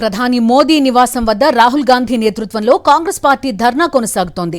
ప్రధాని మోదీ నివాసం వద్ద రాహుల్ గాంధీ నేతృత్వంలో కాంగ్రెస్ పార్టీ ధర్నా కొనసాగుతోంది.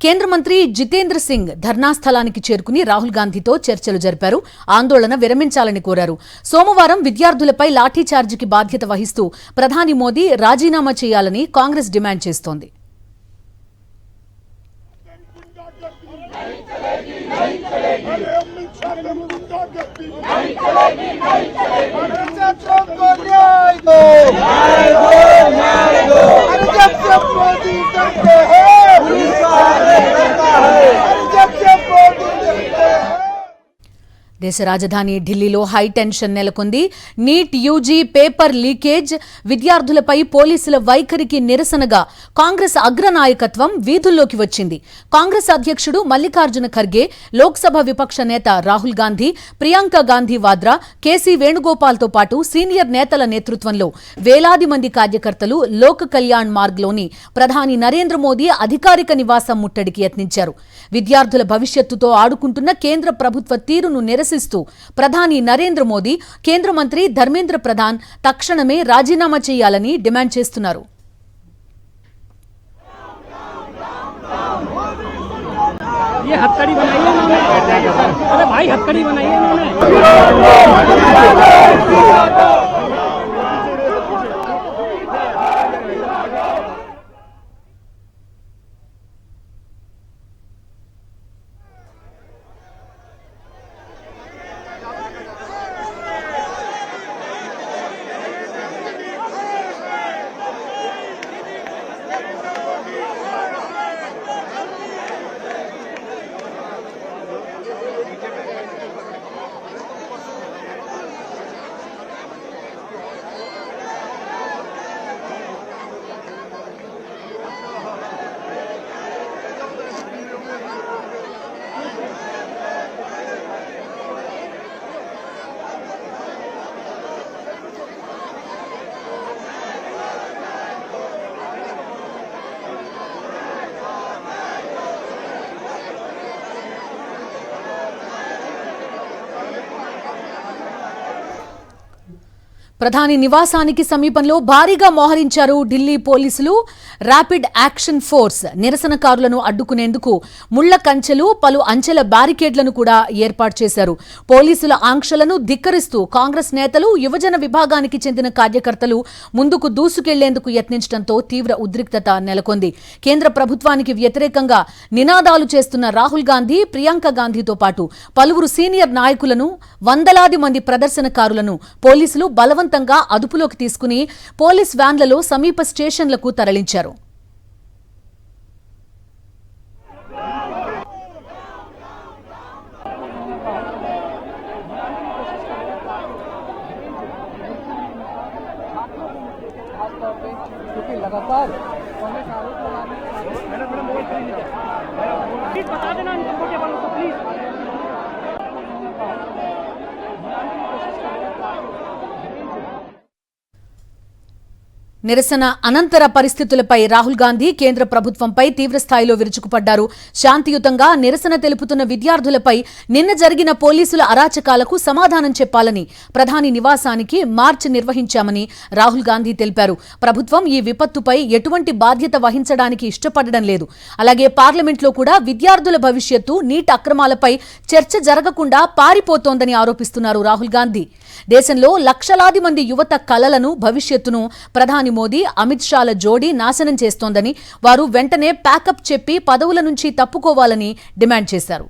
కేంద్ర మంత్రి జితేంద్ర సింగ్ ధర్నా స్థలానికి చేరుకుని రాహుల్ గాంధీతో చర్చలు జరిపారు. ఆందోళన విరమించాలని కోరారు. సోమవారం విద్యార్థులపై లాఠీచార్జికి బాధ్యత వహిస్తూ ప్రధాని మోదీ రాజీనామా చేయాలని కాంగ్రెస్ డిమాండ్ చేస్తోంది. దేశ రాజధాని ఢిల్లీలో హైటెన్షన్ నెలకొంది. నీట్ యూజీ పేపర్ లీకేజ్, విద్యార్థులపై పోలీసుల వైఖరికి నిరసనగా కాంగ్రెస్ అగ్రనాయకత్వం వీధుల్లోకి వచ్చింది. కాంగ్రెస్ అధ్యక్షుడు మల్లికార్జున ఖర్గే, లోక్సభ విపక్ష నేత రాహుల్ గాంధీ, ప్రియాంక గాంధీ వాద్రా, కేసీ వేణుగోపాల్తో పాటు సీనియర్ నేతల నేతృత్వంలో వేలాది మంది కార్యకర్తలు లోక్ కళ్యాణ్ మార్గ్లోని ప్రధాని నరేంద్ర మోదీ అధికారిక నివాసం ముట్టడికి యత్నించారు. విద్యార్థుల భవిష్యత్తుతో ఆడుకుంటున్న కేంద్ర ప్రభుత్వ తీరును నిరసిస్తూ ప్రధాని నరేంద్ర మోదీ, కేంద్ర మంత్రి ధర్మేంద్ర ప్రధాన్ తక్షణమే రాజీనామా చేయాలని డిమాండ్ చేస్తున్నారు. ये हथकड़ी बनाई है उन्होंने। अरे भाई हथकड़ी बनाई है उन्होंने। ప్రధాని నివాసానికి సమీపంలో భారీగా మోహరించారు ఢిల్లీ పోలీసులు. ర్యాపిడ్ యాక్షన్ ఫోర్స్ నిరసనకారులను అడ్డుకునేందుకు ముళ్ల కంచెలు, పలు అంచెల బ్యారికేడ్లను కూడా ఏర్పాటు చేశారు. పోలీసుల ఆంక్షలను ధిక్కరిస్తూ కాంగ్రెస్ నేతలు, యువజన విభాగానికి చెందిన కార్యకర్తలు ముందుకు దూసుకెళ్లేందుకు యత్నించడంతో తీవ్ర ఉద్రిక్తత నెలకొంది. కేంద్ర ప్రభుత్వానికి వ్యతిరేకంగా నినాదాలు చేస్తున్న రాహుల్ గాంధీ, ప్రియాంక గాంధీతో పాటు పలువురు సీనియర్ నాయకులను, వందలాది మంది ప్రదర్శనకారులను పోలీసులు బలవంతంగా అదుపులోకి తీసుకుని పోలీస్ వ్యాన్లలో సమీప స్టేషన్లకు తరలించారు. लगातार बता देना कंफर्टेबल हो तो प्लीज। నిరసన అనంతర పరిస్థితులపై రాహుల్ గాంధీ కేంద్ర ప్రభుత్వంపై తీవ్రస్థాయిలో విరుచుకుపడ్డారు. శాంతియుతంగా నిరసన తెలుపుతున్న విద్యార్థులపై నిన్న జరిగిన పోలీసుల అరాచకాలకు సమాధానం చెప్పాలని ప్రధాని నివాసానికి మార్చ్ నిర్వహించామని రాహుల్ గాంధీ తెలిపారు. ప్రభుత్వం ఈ విపత్తుపై ఎటువంటి బాధ్యత వహించడానికి ఇష్టపడడం లేదు. అలాగే పార్లమెంట్లో కూడా విద్యార్థుల భవిష్యత్తు, నీట్ అక్రమాలపై చర్చ జరగకుండా పారిపోతోందని ఆరోపిస్తున్నారు రాహుల్ గాంధీ. దేశంలో లక్షలాది మంది యువత కలలను, భవిష్యత్తును ప్రధాని మోదీ, అమిత్ షాల జోడీ నాశనం చేస్తోందని, వారు వెంటనే ప్యాకప్ చెప్పి పదవుల నుంచి తప్పుకోవాలని డిమాండ్ చేశారు.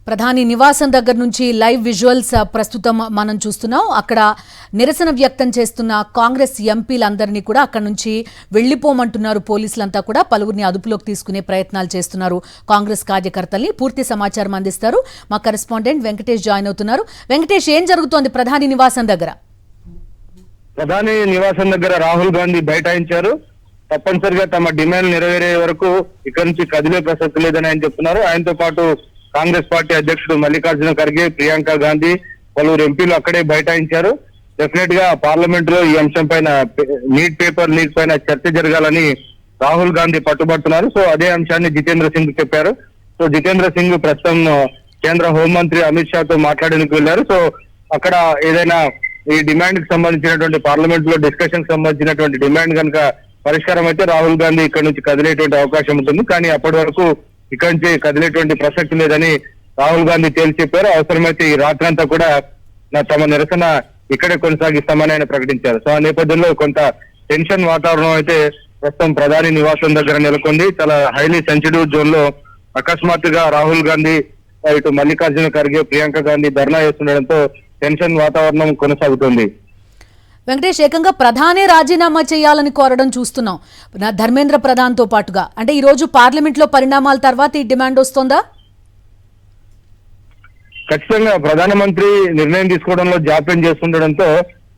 ప్రధాని నివాసం దగ్గర నుంచి లైవ్ విజువల్స్ ప్రస్తుతం మనం చూస్తున్నాం. అక్కడ నిరసన వ్యక్తం చేస్తున్న కాంగ్రెస్ ఎంపీలందరినీ కూడా అక్కడ నుంచి వెళ్లిపోమంటున్నారు పోలీసులంతా కూడా. పలువురిని అదుపులోకి తీసుకునే ప్రయత్నాలు చేస్తున్నారు కాంగ్రెస్ కార్యకర్తల్ని. పూర్తి సమాచారం అందిస్తారు మా కరెస్పాండెంట్ వెంకటేష్ జాయిన్ అవుతున్నారు. వెంకటేష్, ఏం జరుగుతోంది ప్రధాని నివాసం దగ్గర? ప్రధాని నివాసం దగ్గర రాహుల్ గాంధీ బైఠాయించారు. తప్పనిసరిగా తమ డిమాండ్ నెరవేరే వరకు ఇక్కడి నుంచి కదిలే ప్రసక్తి లేదని ఆయన చెప్తున్నారు. ఆయనతో పాటు కాంగ్రెస్ పార్టీ అధ్యక్షుడు మల్లికార్జున ఖర్గే, ప్రియాంక గాంధీ, పలువురు ఎంపీలు అక్కడే బైఠాయించారు. డెఫినెట్ గా పార్లమెంట్ లో ఈ అంశం పైన, నీట్ పేపర్ లీక్ పైన చర్చ జరగాలని రాహుల్ గాంధీ పట్టుబడుతున్నారు. సో అదే అంశాన్ని జితేంద్ర సింగ్ చెప్పారు. సో జితేంద్ర సింగ్ ప్రస్తుతం కేంద్ర హోంమంత్రి అమిత్ షాతో మాట్లాడడానికి వెళ్లారు. సో అక్కడ ఏదైనా ఈ డిమాండ్ కి సంబంధించినటువంటి పార్లమెంట్ లో డిస్కషన్ సంబంధించినటువంటి డిమాండ్ కనుక పరిష్కారం అయితే రాహుల్ గాంధీ ఇక్కడ నుంచి కదిలేటువంటి అవకాశం ఉంటుంది. కానీ అప్పటి వరకు ఇక్కడి నుంచి కదిలేటువంటి ప్రసక్తి లేదని రాహుల్ గాంధీ తేల్చి చెప్పారు. అవసరమైతే ఈ రాత్రంతా కూడా తమ నిరసన ఇక్కడే కొనసాగిస్తామని ఆయన ప్రకటించారు. సో ఆ నేపథ్యంలో కొంత టెన్షన్ వాతావరణం అయితే ప్రస్తుతం ప్రధాని నివాసం దగ్గర నెలకొంది. చాలా హైలీ సెన్సిటివ్ జోన్ లో అకస్మాత్తుగా రాహుల్ గాంధీ, ఇటు మల్లికార్జున ఖర్గే, ప్రియాంక గాంధీ ధర్నా చేస్తుండడంతో టెన్షన్ వాతావరణం కొనసాగుతుంది. వెంకటేష్, ఏకంగా ప్రధానే రాజీనామా చేయాలని కోరడం చూస్తున్నాం ధర్మేంద్ర ప్రధాన్ తో పాటుగా. అంటే ఈ రోజు పార్లమెంట్ లో పరిణామాల తర్వాత ఈ డిమాండ్ వస్తోందా? ఖచ్చితంగా ప్రధానమంత్రి నిర్ణయం తీసుకోవడంలో జాప్యం చేస్తుండడంతో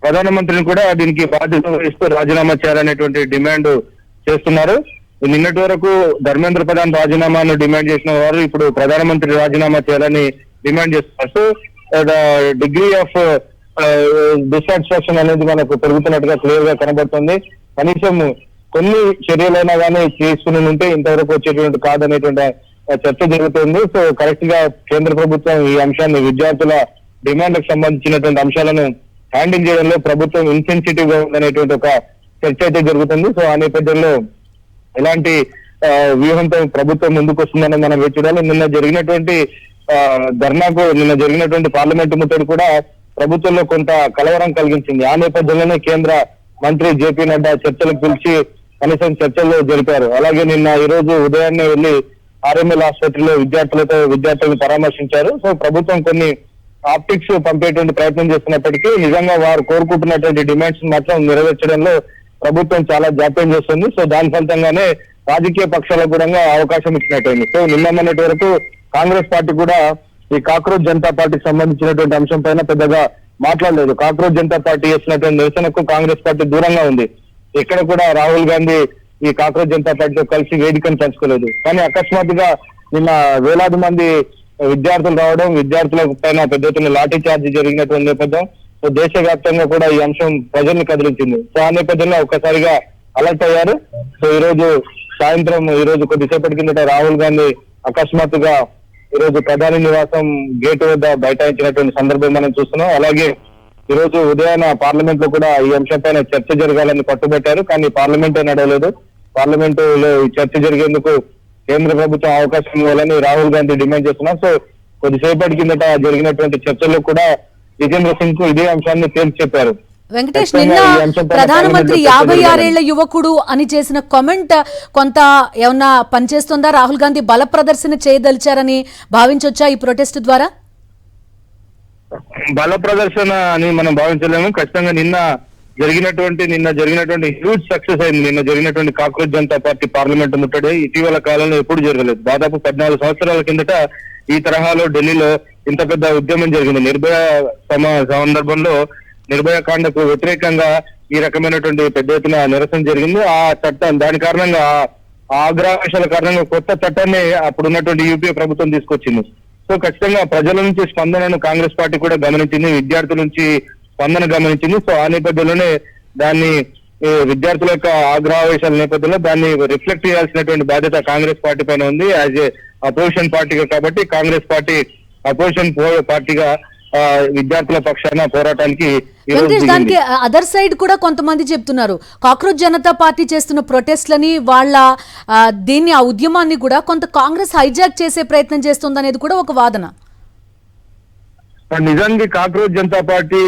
ప్రధానమంత్రిని కూడా దీనికి బాధ్యత వహిస్తూ రాజీనామా చేయాలనేటువంటి డిమాండ్ చేస్తున్నారు. నిన్నటి వరకు ధర్మేంద్ర ప్రధాన్ రాజీనామాను డిమాండ్ చేసిన వారు ఇప్పుడు ప్రధానమంత్రి రాజీనామా చేయాలని డిమాండ్ చేస్తున్నారు. సో డిగ్రీ ఆఫ్ డిసాటిస్ఫాక్షన్ అనేది మనకు పెరుగుతున్నట్టుగా క్లియర్ గా కనబడుతుంది. కనీసం కొన్ని చర్యలైనా కానీ తీసుకుని ఉంటే ఇంతవరకు వచ్చేటువంటి కాదనేటువంటి చర్చ జరుగుతుంది. సో కరెక్ట్ గా కేంద్ర ప్రభుత్వం ఈ అంశాన్ని, విద్యార్థుల డిమాండ్లకు సంబంధించినటువంటి అంశాలను హ్యాండిల్ చేయడంలో ప్రభుత్వం ఇన్సెన్సిటివ్ గా ఉందనేటువంటి ఒక చర్చ అయితే జరుగుతుంది. సో ఆ నేపథ్యంలో ఎలాంటి వ్యూహంతో ప్రభుత్వం ముందుకు వస్తుందని మనం వేచి చూడాలి. నిన్న జరిగినటువంటి పార్లమెంటు ముట్టడి కూడా ప్రభుత్వంలో కొంత కలవరం కలిగించింది. ఆ నేపథ్యంలోనే కేంద్ర మంత్రి జేపీ నడ్డా చర్చలకు పిలిచి కనీసం చర్చలు జరిపారు. అలాగే ఈ రోజు ఉదయాన్నే వెళ్లి ఆర్ఎంఎల్ ఆసుపత్రిలో విద్యార్థులను పరామర్శించారు. సో ప్రభుత్వం కొన్ని ఆప్టిక్స్ పంపేటువంటి ప్రయత్నం చేస్తున్నప్పటికీ నిజంగా వారు కోరుకుంటున్నటువంటి డిమాండ్స్ మాత్రం నెరవేర్చడంలో ప్రభుత్వం చాలా జాప్యం చేస్తుంది. సో దాని ఫలితంగానే రాజకీయ పక్షాలకు కూడా అవకాశం ఇచ్చినట్టయింది. సో నిన్నటి వరకు కాంగ్రెస్ పార్టీ కూడా ఈ కాక్రోచ్ జనతా పార్టీకి సంబంధించినటువంటి అంశం పైన పెద్దగా మాట్లాడలేదు. కాక్రోచ్ జనతా పార్టీ చేసినటువంటి నిరసనకు కాంగ్రెస్ పార్టీ దూరంగా ఉంది. ఎక్కడ కూడా రాహుల్ గాంధీ ఈ కాక్రోచ్ జనతా పార్టీతో కలిసి వేదికను పంచుకోలేదు. కానీ అకస్మాత్తుగా నిన్న వేలాది మంది విద్యార్థులు రావడం, విద్యార్థుల పైన పెద్ద ఎత్తున లాఠీ చార్జ్ జరిగినటువంటి నేపథ్యం, సో దేశవ్యాప్తంగా కూడా ఈ అంశం ప్రజల్ని కదిలించింది. సో ఆ నేపథ్యంలో ఒక్కసారిగా అలర్ట్ అయ్యారు. సో ఈ రోజు కొద్దిసేపటి కిందట రాహుల్ గాంధీ అకస్మాత్తుగా ఈ రోజు ప్రధాని నివాసం గేటు వద్ద బైఠాయించినటువంటి సందర్భం మనం చూస్తున్నాం. అలాగే ఈ రోజు ఉదయాన పార్లమెంట్ లో కూడా ఈ అంశంపైన చర్చ జరగాలని పట్టుబట్టారు. కానీ పార్లమెంటే నడవలేదు. పార్లమెంటులో ఈ చర్చ జరిగేందుకు కేంద్ర ప్రభుత్వం అవకాశం ఇవ్వాలని రాహుల్ గాంధీ డిమాండ్ చేస్తున్నారు. సో కొద్దిసేపటి కిందట జరిగినటువంటి చర్చల్లో కూడా జితేంద్ర సింగ్ కు ఇదే అంశాన్ని తేల్చి చెప్పారు. వెంకటేష్, నిన్న ప్రధానమంత్రి 56 ఏళ్ల యువకుడు అని చేసిన కామెంట్ కొంత ఏమన్నా పనిచేస్తుందా? రాహుల్ గాంధీ బల ప్రదర్శన చేయదలిచారని భావించొచ్చా ఈ ప్రొటెస్ట్ ద్వారా? బల ప్రదర్శన అని మనం భావించలేము. ఖచ్చితంగా నిన్న జరిగినటువంటి హ్యూజ్ సక్సెస్ అయింది. నిన్న జరిగినటువంటి కాక్రోచ్ జనతా పార్టీ పార్లమెంట్ ముట్టడి ఇటీవల కాలంలో ఎప్పుడు జరగలేదు. దాదాపు 14 సంవత్సరాల కిందట ఈ తరహాలో ఢిల్లీలో ఇంత పెద్ద ఉద్యమం జరిగింది. నిర్భయ సందర్భంలో నిర్భయ కాండకు వ్యతిరేకంగా ఈ రకమైనటువంటి పెద్ద ఎత్తున నిరసన జరిగింది. ఆ చట్టం దాని కారణంగా, ఆగ్రహాల కారణంగా కొత్త చట్టాన్ని అప్పుడున్నటువంటి యూపీఏ ప్రభుత్వం తీసుకొచ్చింది. సో ఖచ్చితంగా ప్రజల నుంచి స్పందనను కాంగ్రెస్ పార్టీ కూడా గమనించింది, విద్యార్థుల నుంచి స్పందన గమనించింది. సో ఆ నేపథ్యంలోనే దాన్ని, విద్యార్థుల యొక్క ఆగ్రహావేశాల నేపథ్యంలో దాన్ని రిఫ్లెక్ట్ చేయాల్సినటువంటి బాధ్యత కాంగ్రెస్ పార్టీ పైన ఉంది యాజ్ ఏ అపోజిషన్ పార్టీగా. కాబట్టి కాంగ్రెస్ పార్టీ అపోజిషన్ పార్టీగా విద్యార్థుల పక్షాన పోరాటానికి దానికి అదర్ సైడ్ కూడా కొంతమంది చెప్తున్నారు, కాక్రోచ్ జనతా పార్టీ చేస్తున్న ప్రొటెస్ట్లని, వాళ్ళ దీన్ని, ఆ ఉద్యమాన్ని కూడా కొంత కాంగ్రెస్ హైజాక్ చేసే ప్రయత్నం చేస్తుంది అనేది కూడా ఒక వాదన. నిజానికి కాక్రోచ్ జనతా పార్టీ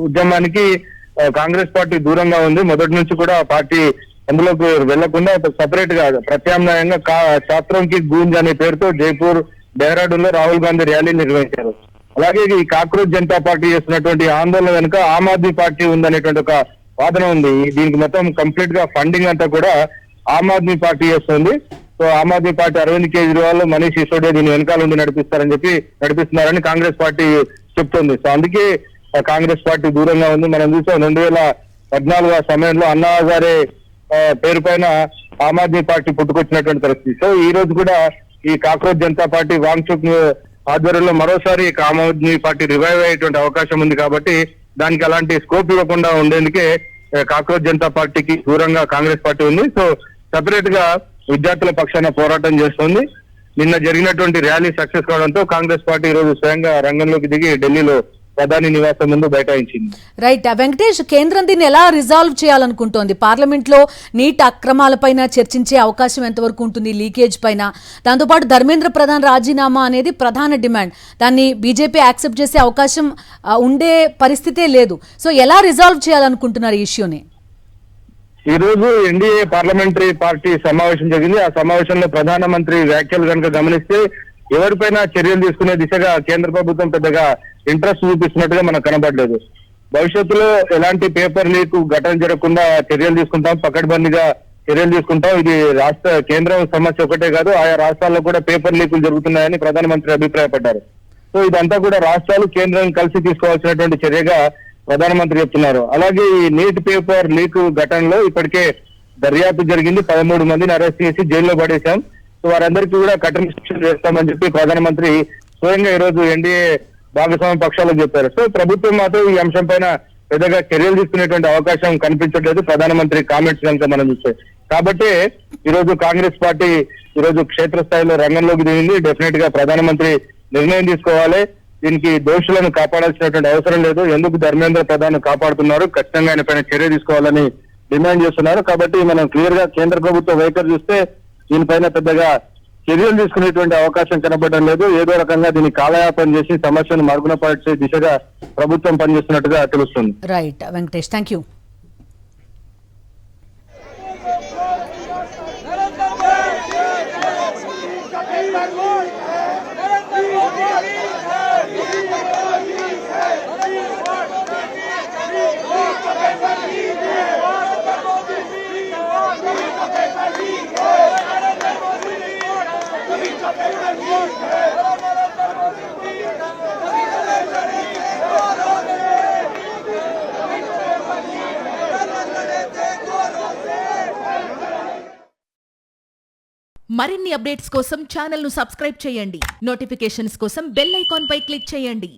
ఉద్యమానికి కాంగ్రెస్ పార్టీ దూరంగా ఉంది. మొదటి నుంచి కూడా పార్టీ అందులోకి వెళ్లకుండా సపరేట్ గా ప్రత్యామ్నాయంగా ఛాత్రం కి గూంజ్ అనే పేరుతో జైపూర్, డెహ్రాడూన్ లో రాహుల్ గాంధీ ర్యాలీ నిర్వహించారు. అలాగే ఈ కాక్రోచ్ జనతా పార్టీ చేస్తున్నటువంటి ఆందోళన వెనుక ఆమ్ ఆద్మీ పార్టీ ఉందనేటువంటి ఒక వాదన ఉంది. దీనికి మొత్తం కంప్లీట్ గా ఫండింగ్ అంతా కూడా ఆమ్ ఆద్మీ పార్టీ చేస్తుంది. సో ఆమ్ ఆద్మీ పార్టీ అరవింద్ కేజ్రీవాల్, మనీష్ సిసోడియా దీని వెనకాల ఉండి నడిపిస్తున్నారని కాంగ్రెస్ పార్టీ చెప్తుంది. సో అందుకే కాంగ్రెస్ పార్టీ దూరంగా ఉంది. మనం చూసాం 2014 ఆ సమయంలో అన్నా హజారే పేరు పైన ఆమ్ ఆద్మీ పార్టీ పుట్టుకొచ్చినటువంటి పరిస్థితి. సో ఈ రోజు కూడా ఈ కాక్రోచ్ జనతా పార్టీ వాంగ్చుక్ ఆధ్వర్యంలో మరోసారి ఆమ్ ఆద్మీ పార్టీ రివైవ్ అయ్యేటువంటి అవకాశం ఉంది. కాబట్టి దానికి అలాంటి స్కోప్ ఇవ్వకుండా ఉండేందుకే కాక్రోచ్ జనతా పార్టీకి దూరంగా కాంగ్రెస్ పార్టీ ఉంది. సో సపరేట్ గా విద్యార్థుల పక్షాన పోరాటం చేస్తుంది. నిన్న జరిగినటువంటి ర్యాలీ సక్సెస్ కావడంతో కాంగ్రెస్ పార్టీ ఈ రోజు స్వయంగా రంగంలోకి దిగి ఢిల్లీలో ప్రధాని నివాసం ముందు బైఠాయించింది. రైట్ వెంకటేష్, కేంద్రం దీన్ని ఎలా రిజాల్వ్ చేయాలనుకుంటోంది? పార్లమెంట్ లో నీట్ అక్రమాలపైన చర్చించే అవకాశం ఎంతవరకు ఉంటుంది, లీకేజ్ పైన? దాంతోపాటు ధర్మేంద్ర ప్రధాన్ రాజీనామా అనేది ప్రధాన డిమాండ్. దాన్ని బీజేపీ యాక్సెప్ట్ చేసే అవకాశం ఉండే పరిస్థితే లేదు. సో ఎలా రిజాల్వ్ చేయాలనుకుంటున్నారు ఈ ఇష్యూని? ఈ రోజు ఎన్డీఏ పార్లమెంటరీ పార్టీ సమావేశం జరిగింది. ఆ సమావేశంలో ప్రధానమంత్రి వ్యాఖ్యలు కనుక గమనిస్తే ఎవరిపైన చర్యలు తీసుకునే దిశగా కేంద్ర ప్రభుత్వం పెద్దగా ఇంట్రెస్ట్ చూపిస్తున్నట్టుగా మనకు కనబడలేదు. భవిష్యత్తులో ఎలాంటి పేపర్ లీక్ ఘటన జరగకుండా చర్యలు తీసుకుంటాం, పకడ్బందీగా చర్యలు తీసుకుంటాం. ఇది కేంద్రం సమస్య ఒకటే కాదు, ఆయా రాష్ట్రాల్లో కూడా పేపర్ లీకులు జరుగుతున్నాయని ప్రధానమంత్రి అభిప్రాయపడ్డారు. సో ఇదంతా కూడా రాష్ట్రాలు కేంద్రం కలిసి తీసుకోవాల్సినటువంటి చర్యగా ప్రధానమంత్రి చెప్తున్నారు. అలాగే ఈ నీట్ పేపర్ లీక్ ఘటనలో ఇప్పటికే దర్యాప్తు జరిగింది. 13 మందిని అరెస్ట్ చేసి జైల్లో పడేశాం. సో వారందరికీ కూడా కఠిన శిక్షలు వేస్తామని చెప్పి ప్రధానమంత్రి స్వయంగా ఈ రోజు ఎన్డీఏ భాగస్వామ్య పక్షాలకు చెప్పారు. సో ప్రభుత్వం మాత్రం ఈ అంశం పైన పెద్దగా చర్యలు తీసుకునేటువంటి అవకాశం కనిపించట్లేదు ప్రధానమంత్రి కామెంట్స్ కనుక మనం చూస్తే. కాబట్టి ఈ రోజు కాంగ్రెస్ పార్టీ ఈ రోజు క్షేత్రస్థాయిలో రంగంలోకి దిగింది. డెఫినెట్ గా ప్రధానమంత్రి నిర్ణయం తీసుకోవాలి. దీనికి దోషులను కాపాడాల్సినటువంటి అవసరం లేదు. ఎందుకు ధర్మేంద్ర ప్రధాన్ కాపాడుతున్నారు, ఖచ్చితంగా ఆయన పైన చర్య తీసుకోవాలని డిమాండ్ చేస్తున్నారు. కాబట్టి మనం క్లియర్ గా కేంద్ర ప్రభుత్వ వైఖరి చూస్తే దీనిపైన పెద్దగా చర్యలు తీసుకునేటువంటి అవకాశం కనబడడం లేదు. ఏదో రకంగా దీన్ని కాలయాపన చేసి సమస్యను మరుగున పడే దిశగా ప్రభుత్వం పనిచేస్తున్నట్టుగా తెలుస్తుంది. Right Venkatesh, thank you. మరిన్ని అప్డేట్స్ కోసం ఛానల్ ను సబ్స్క్రైబ్ చేయండి. నోటిఫికేషన్స్ కోసం బెల్ ఐకాన్ పై క్లిక్ చేయండి.